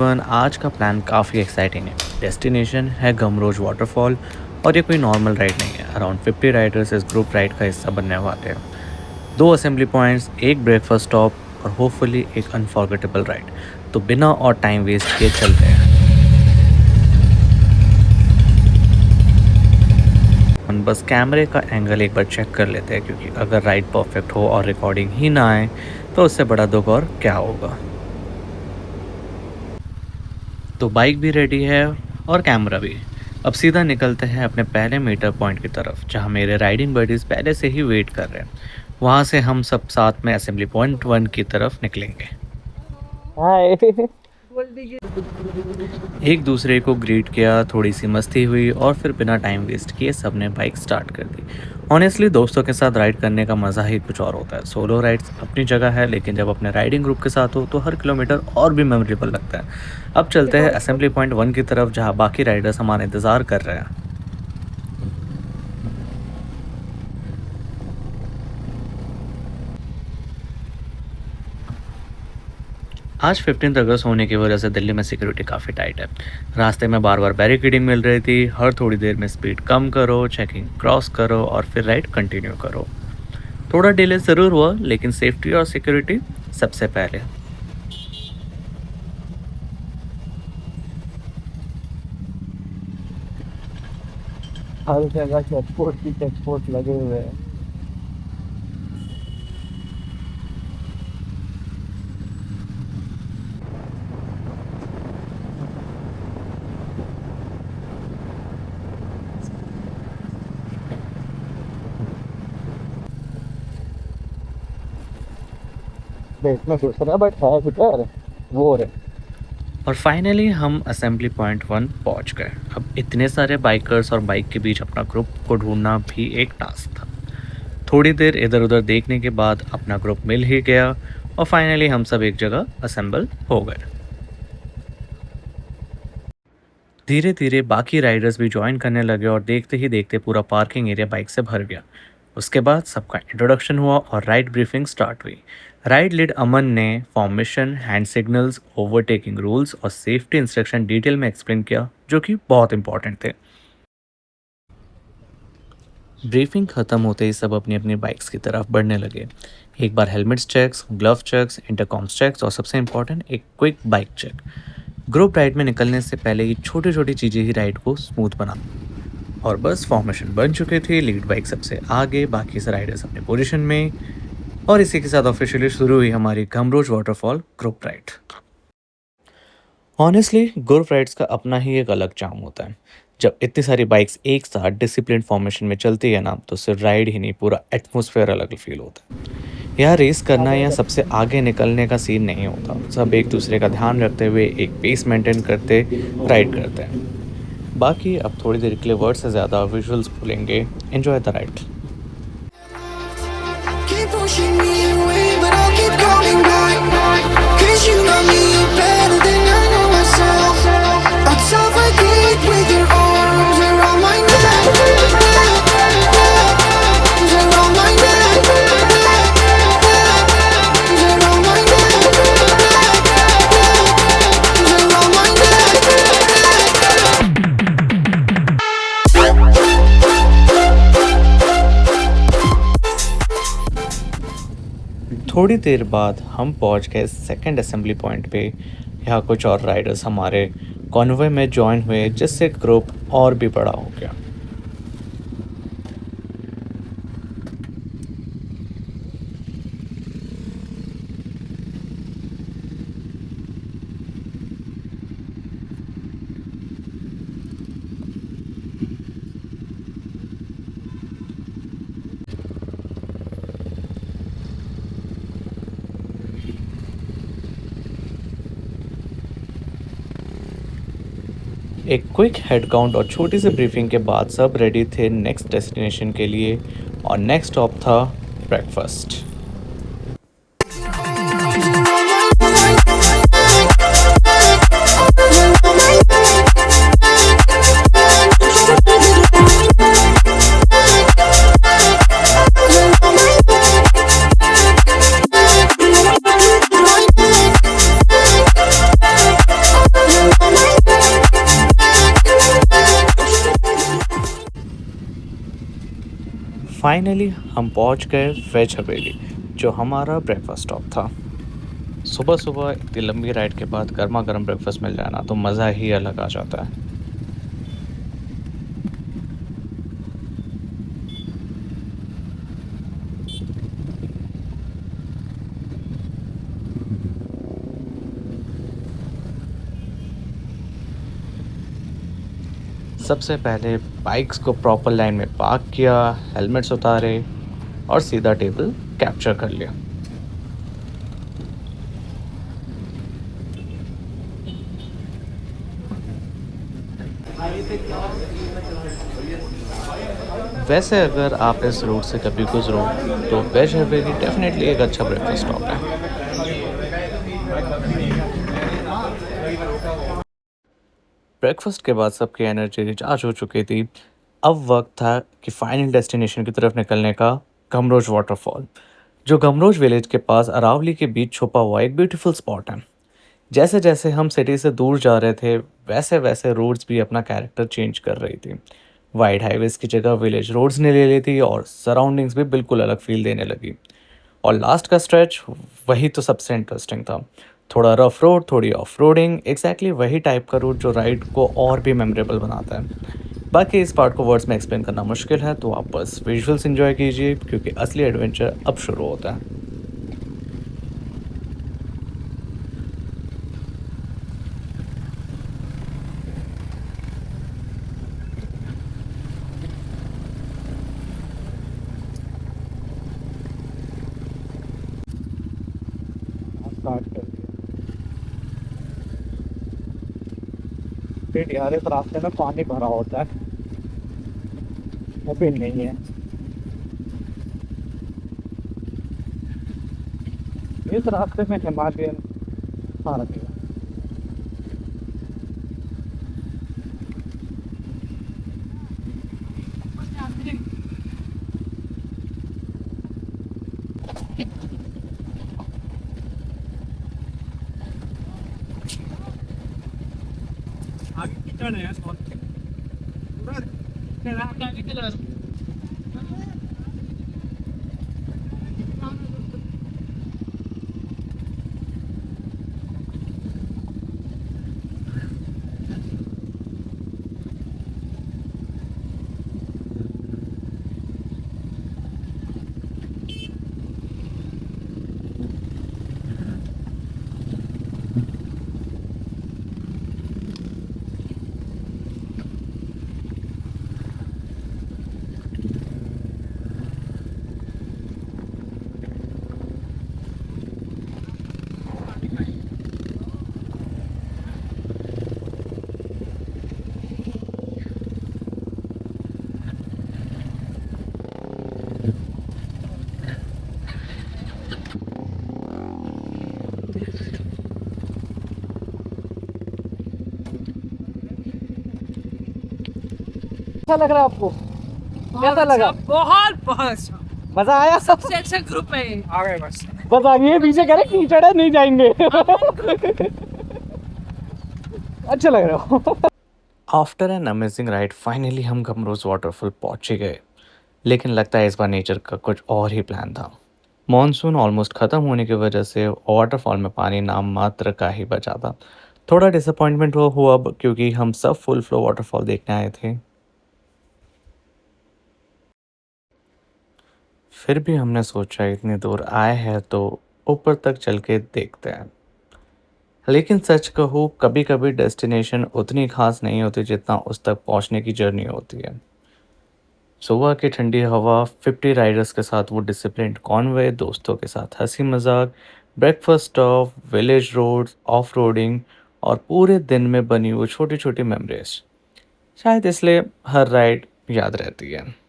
आज का प्लान काफ़ी एक्साइटिंग है। डेस्टिनेशन है गमरोज वाटरफॉल और ये कोई नॉर्मल राइड नहीं है। अराउंड 50 राइडर्स इस ग्रुप राइड का हिस्सा बनने वाले हैं। 2 असेंबली पॉइंट्स, एक ब्रेकफास्ट स्टॉप और होपफुली एक अनफॉरगेटेबल राइड। तो बिना और टाइम वेस्ट किए चलते हैं। हम बस कैमरे का एंगल एक बार चेक कर लेते हैं, क्योंकि अगर राइड परफेक्ट हो और रिकॉर्डिंग ही ना आए तो उससे बड़ा दुख और क्या होगा। तो बाइक भी रेडी है और कैमरा भी। अब सीधा निकलते हैं अपने पहले मीटर पॉइंट की तरफ, जहां मेरे राइडिंग बडीज पहले से ही वेट कर रहे हैं। वहां से हम सब साथ में असेंबली पॉइंट 1 की तरफ निकलेंगे। हाय। एक दूसरे को ग्रीट किया, थोड़ी सी मस्ती हुई और फिर बिना टाइम वेस्ट किए सबने बाइक स्टार्ट कर दी। ऑनेस्टली दोस्तों के साथ राइड करने का मज़ा ही कुछ और होता है। सोलो राइड्स अपनी जगह है, लेकिन जब अपने राइडिंग ग्रुप के साथ हो तो हर किलोमीटर और भी मेमोरेबल लगता है। अब चलते हैं असेंबली पॉइंट 1 की तरफ, जहाँ बाकी राइडर्स हमारा इंतज़ार कर रहे हैं। आज 15 अगस्त होने की वजह से दिल्ली में सिक्योरिटी काफ़ी टाइट है। रास्ते में बार बार बैरिकेडिंग मिल रही थी। हर थोड़ी देर में स्पीड कम करो, चेकिंग क्रॉस करो और फिर राइड कंटिन्यू करो। थोड़ा डिले ज़रूर हुआ, लेकिन सेफ्टी और सिक्योरिटी सबसे पहले। हर जगह चेकपोस्ट की चेकपोस्ट लगे हुए हैं। देखना सोच रहा बट है कुछ यार वो है। और फाइनली हम असेंबली पॉइंट 1 पहुंच गए। अब इतने सारे बाइकर्स और बाइक के बीच अपना ग्रुप को ढूंढना भी एक टास्क था। थोड़ी देर इधर उधर देखने के बाद अपना ग्रुप मिल ही गया और फाइनली हम सब एक जगह असेंबल हो गए। धीरे धीरे बाकी राइडर्स भी ज्वाइन करने लगे और देखते ही देखते पूरा पार्किंग एरिया बाइक से भर गया। उसके बाद सबका इंट्रोडक्शन हुआ और राइड ब्रीफिंग स्टार्ट हुई। राइड लीड अमन ने formation, hand signals, overtaking rules और सेफ्टी इंस्ट्रक्शन डिटेल में एक्सप्लेन किया, जो कि बहुत इंपॉर्टेंट थे। ब्रीफिंग खत्म होते ही सब अपनी अपनी बाइक्स की तरफ बढ़ने लगे। एक बार helmets checks, glove checks, intercoms checks और सबसे इंपॉर्टेंट एक quick bike check. Group ride में निकलने से पहले ये छोटी छोटी चीज़ें ही राइड को स्मूथ बना। और बस फॉर्मेशन बन चुके थे। लीड बाइक सबसे आगे, बाकी से राइडर्स अपने पोजीशन में। और इसी के साथ ऑफिशियली शुरू हुई हमारी Gumroj waterfall group ride. Honestly group rides का अपना ही एक अलग चार्म होता है। जब इतनी सारी बाइक्स एक साथ डिसिप्लिन फॉर्मेशन में चलती है ना, तो सिर्फ राइड ही नहीं, पूरा एटमॉस्फेयर अलग फील होता है। यहाँ रेस करना या सबसे आगे निकलने का सीन नहीं होता। सब एक दूसरे का ध्यान रखते हुए एक पेस मेंटेन करते राइड करते हैं। बाकी अब थोड़ी देर के लिए वर्ड से ज़्यादा विजुअल्स बोलेंगे। Enjoy the ride. Keep pushing me away, but I'll keep coming back. 'Cause you know me better than I know myself. I'd suffocate with your arms around my neck. Arms around my neck. Arms around my neck. Arms around my neck. थोड़ी देर बाद हम पहुंच गए second assembly point पे। यहाँ कुछ और Riders हमारे कॉन्वॉय में ज्वाइन हुए, जिससे ग्रुप और भी बड़ा हो गया। एक क्विक हेड काउंट और छोटी सी ब्रीफिंग के बाद सब रेडी थे नेक्स्ट डेस्टिनेशन के लिए। और नेक्स्ट स्टॉप था ब्रेकफास्ट। फाइनली हम पहुंच गए वेज हवेली, जो हमारा ब्रेकफास्ट स्टॉप था। सुबह सुबह इतनी लंबी राइड के बाद गर्मा गर्म ब्रेकफास्ट मिल जाना तो मज़ा ही अलग आ जाता है। सबसे पहले बाइक्स को प्रॉपर लाइन में पार्क किया, हेलमेट्स उतारे और सीधा टेबल कैप्चर कर लिया। वैसे अगर आप इस रूट से कभी गुजरो तो वेज हवेली डेफिनेटली एक अच्छा ब्रेकफास्ट स्टॉप है। ब्रेकफास्ट के बाद सबकी एनर्जी रिचार्ज हो चुकी थी। अब वक्त था कि फाइनल डेस्टिनेशन की तरफ निकलने का, गमरोज वाटरफॉल, जो गमरोज विलेज के पास अरावली के बीच छुपा हुआ एक ब्यूटीफुल स्पॉट है। जैसे जैसे हम सिटी से दूर जा रहे थे वैसे वैसे रोड्स भी अपना कैरेक्टर चेंज कर रही थी। वाइड हाईवेज की जगह विलेज रोड्स ने ले ली थी और सराउंडिंग्स भी बिल्कुल अलग फील देने लगी। और लास्ट का स्ट्रेच, वही तो सबसे इंटरेस्टिंग था। थोड़ा रफ रोड, थोड़ी ऑफ रोडिंग, एग्जैक्टली वही टाइप का रूट जो राइड को और भी मेमोरेबल बनाता है। बाकी इस पार्ट को वर्ड्स में एक्सप्लेन करना मुश्किल है, तो आप बस विजुअल्स एंजॉय कीजिए क्योंकि असली एडवेंचर अब शुरू होता है। स्टार्ट कर दिया। फिर यार इस रास्ते में पानी भरा होता है, अभी नहीं है। इस रास्ते में हिमालयन पार्क है। अच्छा लग रहा है आपको? कैसा लगा? बहुत बहुत अच्छा। मजा आया? सबसे अच्छा ग्रुप है ये। आ गए बस। बस आगे पीछे कह रहे कीचड़ है, नहीं जाएंगे। अच्छा लग रहा हो? After an amazing ride finally हम गमरोज वाटरफॉल पहुंच ही गए। लेकिन लगता है इस बार नेचर का कुछ और ही प्लान था। मॉनसून ऑलमोस्ट ख़त्म होने की वजह से वाटरफॉल में पानी नाम मात्र का ही बचा था। थोड़ा डिसअपॉइंटमेंट हुआ क्योंकि हम सब फुल फ्लो वाटरफॉल देखने आए थे। फिर भी हमने सोचा इतनी दूर आए हैं तो ऊपर तक चल के देखते हैं। लेकिन सच कहूँ, कभी कभी डेस्टिनेशन उतनी खास नहीं होती जितना उस तक पहुंचने की जर्नी होती है। सुबह की ठंडी हवा, 50 राइडर्स के साथ वो डिसिप्लिन्ड कॉन्वे, दोस्तों के साथ हंसी मजाक, breakfast stop, village roads, off roading और पूरे दिन में बनी वो छोटी छोटी मेमोरीज, शायद इसलिए हर राइड याद रहती है।